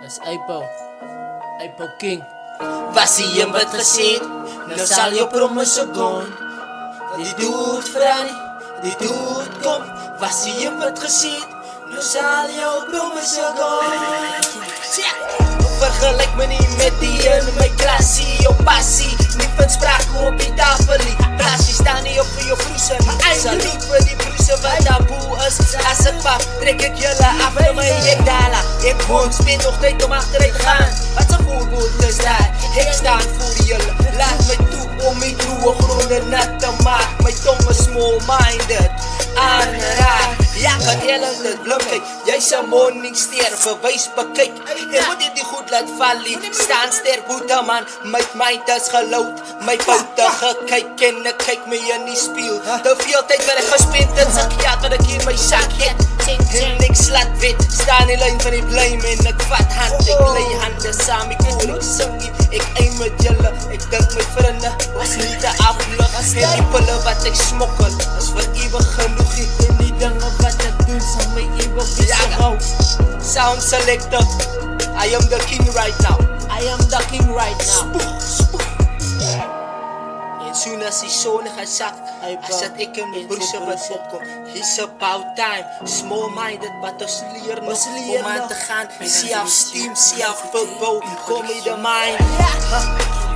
Dis Apple King. Was jy een wat gesê het, nou sal jou promise gaan. Die dood vra nie, die dood kom. Was jy een wat gesê het, nou sal jou promise gaan. Vergelijk me nie met die in my klasie, jou passie. Nie vind sprake op die tafel nie. Blasie staan nie op vir jou broese nie. Salute vir die broese wat taboe is. As ek pap, trek ek julle af na my ekdala. Ek woon, spend nog tyd om achteruit te gaan. Wat se voorbeeld is daar? Ek staan voor julle. Laat my toe om my droe gronde nat te maak. My tong is small-minded. Aanraak, ja, kan julle dit blindheid. Jy's 'n morningsteer, bewys bekyk. Jy moet dit goed laat val nie. Staan sterk, goede man. My mind is geloud. My foute gekyk en ek kyk my in die spieël. Te veel tyd wat ek gespend het, sak ja wat ek in my sak het. En ek slat wit, staan in lyn van die blame en ek vat hand, ek lei hande saam, ek hoor ek sing nie. Ek aim met julle, ek dink my vriende was nie te aflig. En die pille wat ek smokkel is vir ewig genoeg. En die dinge wat ek doen sal my ewig besig hou. Sound selector, I am the king right now. I am the king right now. En soon as die son gesak, as dat ek in die broese wat opkom. It's about time, small-minded, wat ons leer nog om aan te gaan. Self-esteem, self-verbouw, kom in the mind.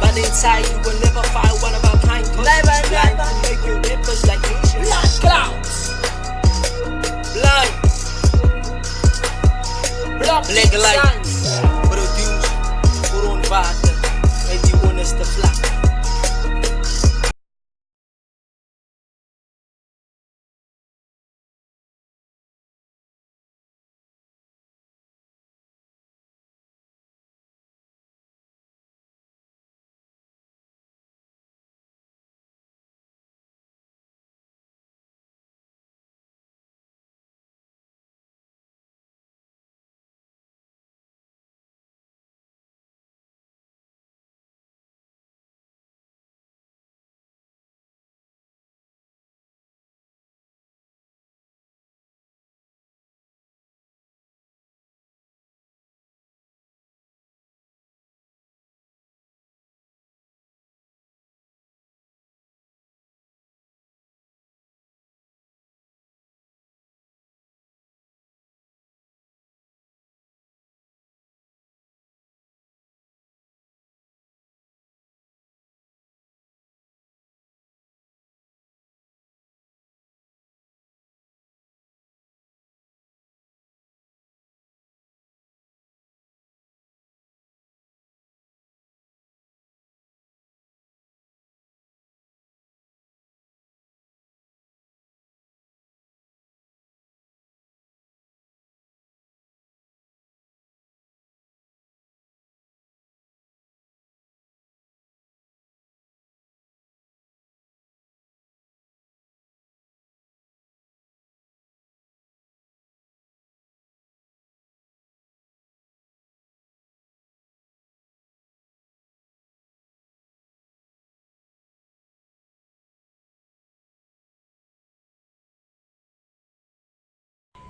But inside you will never find one of our kind. Cause it's blind to make your nipples like Asian clouds. Blind. Black light, produce voor ons water uit die onderste vlak.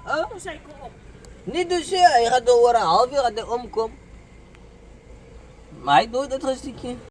Oh? Niet dus ja, hij gaat over een half uur gaat hij omkomen. Maar hij doet het rustigje.